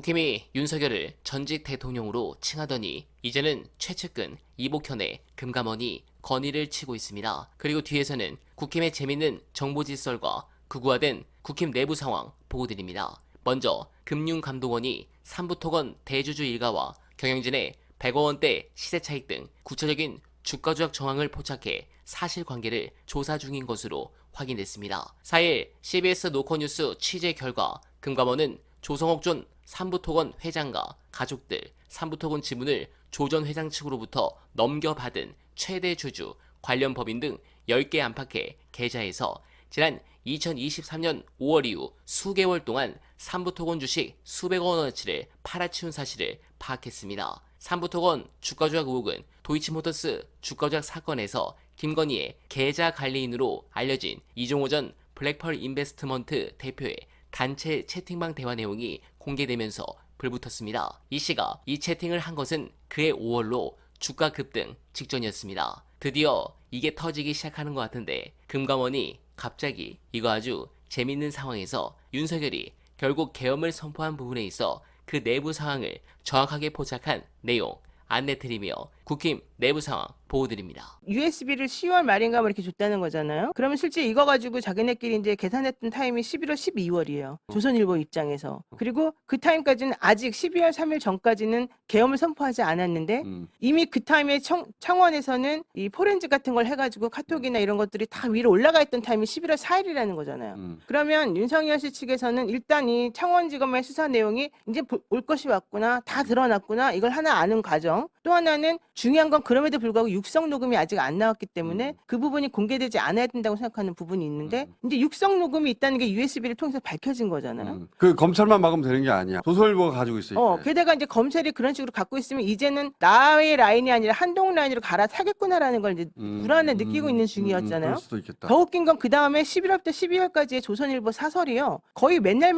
국힘이 윤석열을 전직 대통령으로 칭하더니 이제는 최측근 이복현의 금감원이 건의를 치고 있습니다. 그리고 뒤에서는 국힘의 재밌는 정보질설과 극우화된 국힘 내부 상황 보고드립니다. 먼저 금융감독원이 삼부토건 대주주 일가와 경영진의 100억 원대 시세 차익 등 구체적인 주가 조작 정황을 포착해 사실관계를 조사 중인 것으로 확인됐습니다. 4일 CBS 노컷뉴스 취재 결과 금감원은 조성옥 전 삼부토건 회장과 가족들, 삼부토건 지분을 조 전 회장 측으로부터 넘겨받은 최대 주주, 관련 법인 등 10개 안팎의 계좌에서 지난 2023년 5월 이후 수개월 동안 삼부토건 주식 수백억 원어치를 팔아치운 사실을 파악했습니다. 삼부토건 주가 조작 의혹은 도이치모터스 주가 조작 사건에서 김건희의 계좌 관리인으로 알려진 이종호 전 블랙펄 인베스트먼트 대표의 단체 채팅방 대화 내용이 공개되면서 불붙었습니다. 이 씨가 이 채팅을 한 것은 그해 5월로 주가 급등 직전이었습니다. 드디어 이게 터지기 시작하는 것 같은데 금감원이 갑자기 이거 아주 재밌는 상황에서 윤석열이 결국 계엄을 선포한 부분에 있어 그 내부 상황을 정확하게 포착한 내용 안내드리며 국힘 내부 상황 보고드립니다. USB를 10월 말인가 뭐 이렇게 줬다는 거잖아요. 그러면 실제 이거 가지고 자기네끼리 이제 계산했던 타임이 11월 12월이에요. 조선일보 입장에서. 그리고 그 타임까지는 아직 12월 3일 전까지는 계엄을 선포하지 않았는데 이미 그 타임에 청원에서는 이 포렌즈 같은 걸 해가지고 카톡이나 이런 것들이 다 위로 올라가 있던 타임이 11월 4일이라는 거잖아요. 그러면 윤석열 씨 측에서는 일단 이 창원지검의 수사 내용이 이제 올 것이 왔구나, 다 드러났구나, 이걸 하나 아는 과정. 또 하나는 중요한 건 그럼에도 불구하고 육성 녹음이 아직 안 나왔기 때문에 그 부분이 공개되지 않아야 된다고 생각하는 부분이 있는데 이제 육성 녹음이 있다는 게 USB를 통해서 밝혀진 거잖아요. 그 검찰만 막으면 되는 게 아니야. 조선일보가 가지고 있어. 게다가 이제 검찰이 그런 식으로 갖고 있으면 이제는 나의 라인이 아니라 한동훈 라인으로 갈아타겠구나라는 걸 이제 불안을 느끼고 있는 중이었잖아요. 그럴 수도 있겠다. 더 웃긴 건 그 다음에 11월부터 12월까지의 조선일보 사설이요. 거의 맨날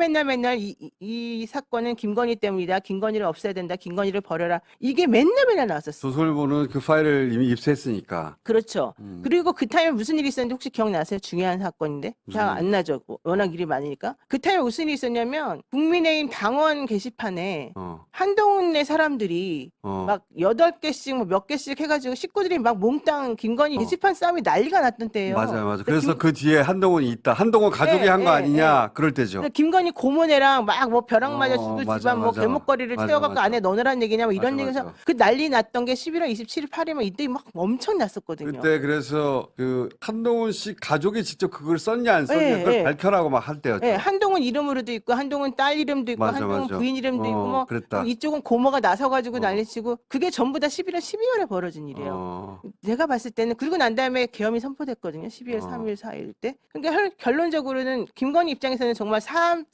이 사건은 김건희 때문이다. 김건희를 없애야 된다. 김건희를 버려라. 이게 맨날 나왔었어요. 조선일보는 그 파일을 이미 입수했으니까. 그렇죠. 그리고 그 타임에 무슨 일이 있었는지 혹시 기억나세요? 중요한 사건인데. 잘 안 나죠. 워낙 일이 많으니까. 그 타임에 무슨 일이 있었냐면 국민의힘 당원 게시판에 한동훈의 사람들이 막 8개씩 뭐 몇 개씩 해가지고 식구들이 막 몽땅 김건희 게시판 싸움이 난리가 났던 때예요. 맞아요. 그래서 그 뒤에 한동훈이 있다. 한동훈 가족이 한 거 아니냐. 그럴 때죠. 김건희 고모네랑 막 뭐 벼락 맞아 죽을 맞아, 집안 뭐 맞아. 개목걸이를 채워갖고 안에 넣으라는 얘기냐 뭐 이런 맞아, 얘기에서 맞아. 그 난리 났던 게 11월 27일 8일이면 이때 막 엄청 났었거든요. 그때 그래서 그 한동훈 씨 가족이 직접 그걸 썼냐 안 썼냐 그걸 밝혀라고 막 할 때였죠. 네, 한동훈 이름으로도 있고 한동훈 딸 이름도 있고 맞아, 한동훈 맞아. 부인 이름도 있고 뭐 그랬다. 이쪽은 고모가 나서가지고 난리치고 그게 전부 다 11월 12월에 벌어진 일이에요. 내가 봤을 때는 그리고 난 다음에 계엄이 선포됐거든요. 12월 3일 4일 때. 그러니까 결론적으로는 김건희 입장에서는 정말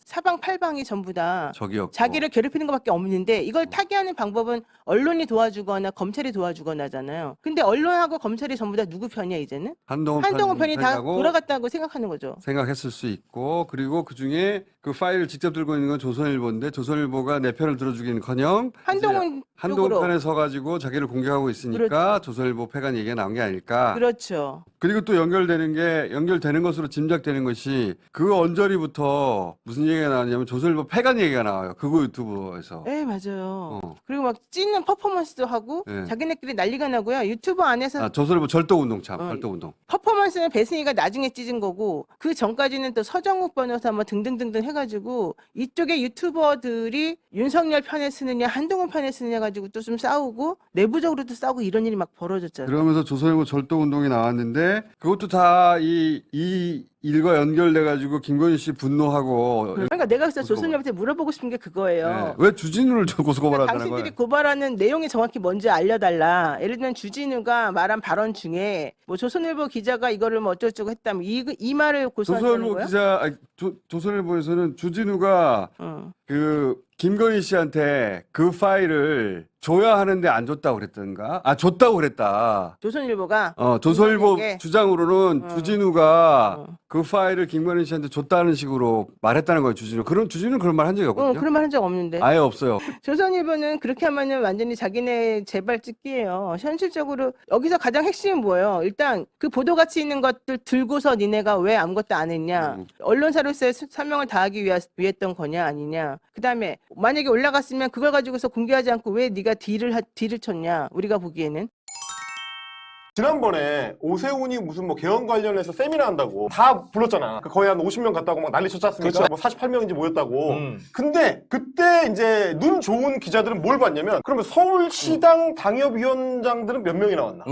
사방팔방이 전부 다 적이었고. 자기를 괴롭히는 것밖에 없는데 이걸 타개하는 방법은 언론이 도와주거나 검찰이 도와주거나잖아요. 근데 언론하고 검찰이 전부 다 누구 편이야 이제는? 한동훈 편이 다 돌아갔다고 생각하는 거죠. 생각했을 수 있고 그리고 그중에 그 파일을 직접 들고 있는 건 조선일보인데 조선일보가 내 편을 들어주기는커녕 한동훈 쪽으로. 편에 서가지고 자기를 공격하고 있으니까 그렇죠. 조선일보 패간 얘기가 나온 게 아닐까. 그렇죠. 그리고 또 연결되는 것으로 짐작되는 것이 그 언저리부터 무슨 얘기가 나왔냐면 조선일보 패간 얘기가 나와요. 그거 유튜브에서. 네, 맞아요. 그리고 막 찢는 퍼포먼스도 하고 네. 자기네끼리 난리가 나고요. 유튜브 안에서 조선일보 절도운동 절도운동. 퍼포먼스는 배승희가 나중에 찢은 거고 그 전까지는 또 서정욱 변호사 뭐 등등등등 해가지고 이쪽에 유튜버들이 윤석열 편에 쓰느냐 한동훈 편에 쓰느냐 가지고 또 좀 싸우고 내부적으로도 싸우고 이런 일이 막 벌어졌잖아요. 그러면서 조선일보 절도운동이 나왔는데 그것도 다 이 일과 연결돼가지고 김건희 씨 분노하고. 그러니까 내가 그래서 조선일보한테 물어보고 싶은 게 그거예요. 네. 왜 주진우를 고소고발한다는 거예요? 당신들이 고발하는 내용이 정확히 뭔지 알려달라. 예를 들면 주진우가 말한 발언 중에 뭐 조선일보 기자가 이거를 뭐 어쩌고저쩌고 했다면 이 말을 고소한다는 거예요? 조선일보에서는 주진우가 그 김건희 씨한테 그 파일을 줘야 하는데 안 줬다고 그랬던가? 아, 줬다고 그랬다. 조선일보가 조선일보 김건희에게? 주장으로는 주진우가 어. 그 파일을 김건희 씨한테 줬다는 식으로 말했다는 거예요, 주진우. 주진우는 그런 말 한 적이 없거든요. 그런 말 한 적 없는데. 아예 없어요. 조선일보는 그렇게 하면은 완전히 자기네 재발 찍기예요. 현실적으로 여기서 가장 핵심은 뭐예요? 일단 그 보도 가치 있는 것들 들고서 니네가 왜 아무것도 안 했냐? 언론사로서의 사명을 다하기 위했던 거냐 아니냐? 그다음에 만약에 올라갔으면 그걸 가지고서 공개하지 않고 왜 네가 딜을 쳤냐? 우리가 보기에는. 지난번에 오세훈이 무슨 뭐 개헌 관련해서 세미나 한다고 다 불렀잖아. 거의 한 50명 갔다고 막 난리 쳤지 않습니까? 그렇죠. 뭐 48명인지 모였다고. 근데 그때 이제 눈 좋은 기자들은 뭘 봤냐면 그러면 서울시당 당협위원장들은 몇 명이 나왔나?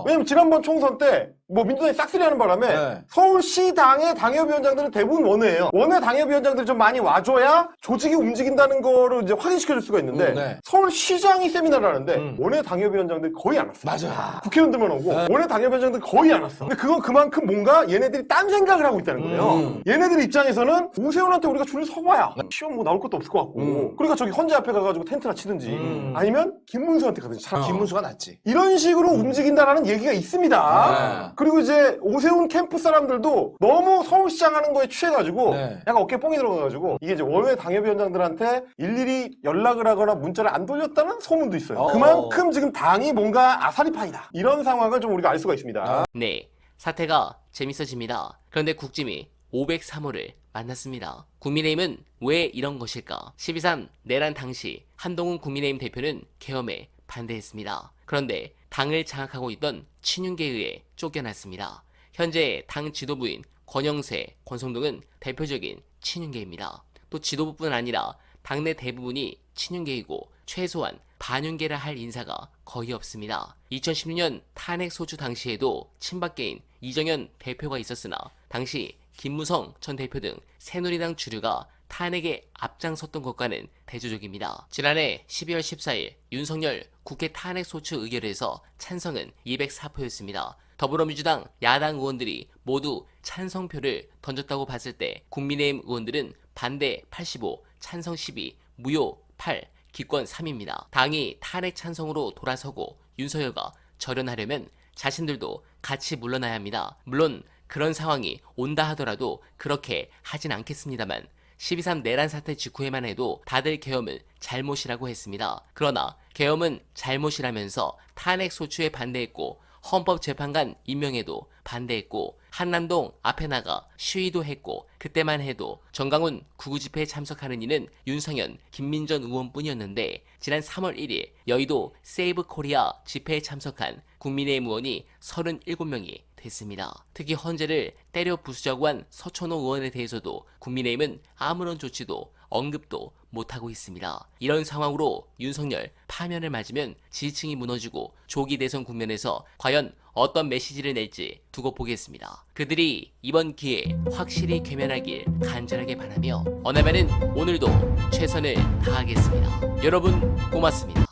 왜냐면 지난번 총선 때 뭐 민주당이 싹쓸이 하는 바람에 네. 서울시당의 당협위원장들은 대부분 원외예요. 원외 당협위원장들이 좀 많이 와줘야 조직이 움직인다는 거를 이제 확인시켜줄 수가 있는데 네. 서울시장이 세미나를 하는데 원외 당협위원장들이 거의 안 왔어. 맞아. 국회의원들만 오고 원외 당협위원장들 거의 안 왔어. 근데 그건 그만큼 뭔가 얘네들이 딴 생각을 하고 있다는 거예요. 얘네들 입장에서는 오세훈한테 우리가 줄을 서봐야 시험 뭐 나올 것도 없을 것 같고 그러니까 저기 헌재 앞에 가가지고 텐트나 치든지 아니면 김문수한테 가든지 차라리 김문수가 낫지. 이런 식으로 움직인다라는 얘기가 있습니다. 그리고 이제 오세훈 캠프 사람들도 너무 서울시장 하는 거에 취해가지고 네. 약간 어깨에 뽕이 들어가가지고 이게 이제 원외 당협위원장들한테 일일이 연락을 하거나 문자를 안 돌렸다는 소문도 있어요. 그만큼 지금 당이 뭔가 아사리판이다. 이런 상황을 좀 우리가 알 수가 있습니다. 네, 사태가 재밌어집니다. 그런데 국짐이 503호를 만났습니다. 국민의힘은 왜 이런 것일까? 12.3 내란 당시 한동훈 국민의힘 대표는 계엄에 반대했습니다. 그런데 당을 장악하고 있던 친윤계에 의해 쫓겨났습니다. 현재 당 지도부인 권영세, 권성동은 대표적인 친윤계입니다. 또 지도부뿐 아니라 당내 대부분이 친윤계이고 최소한 반윤계라 할 인사가 거의 없습니다. 2016년 탄핵 소추 당시에도 친박계인 이정현 대표가 있었으나 당시 김무성 전 대표 등 새누리당 주류가 탄핵에 앞장섰던 것과는 대조적입니다. 지난해 12월 14일 윤석열 국회 탄핵 소추 의결에서 찬성은 204표였습니다. 더불어민주당 야당 의원들이 모두 찬성표를 던졌다고 봤을 때 국민의힘 의원들은 반대 85, 찬성 12, 무효 8, 기권 3입니다. 당이 탄핵 찬성으로 돌아서고 윤석열과 절연하려면 자신들도 같이 물러나야 합니다. 물론 그런 상황이 온다 하더라도 그렇게 하진 않겠습니다만 12.3 내란 사태 직후에만 해도 다들 계엄을 잘못이라고 했습니다. 그러나 계엄은 잘못이라면서 탄핵 소추에 반대했고 헌법재판관 임명에도 반대했고 한남동 앞에 나가 시위도 했고 그때만 해도 정강훈 구구집회에 참석하는 이는 윤성현, 김민전 의원뿐이었는데 지난 3월 1일 여의도 세이브 코리아 집회에 참석한 국민의힘 의원이 37명이 됐습니다. 특히 헌재를 때려 부수자고 한 서천호 의원에 대해서도 국민의힘은 아무런 조치도 언급도 못하고 있습니다. 이런 상황으로 윤석열 파면을 맞으면 지지층이 무너지고 조기 대선 국면에서 과연 어떤 메시지를 낼지 두고 보겠습니다. 그들이 이번 기회에 확실히 괴면하길 간절하게 바라며 어나면은 오늘도 최선을 다하겠습니다. 여러분 고맙습니다.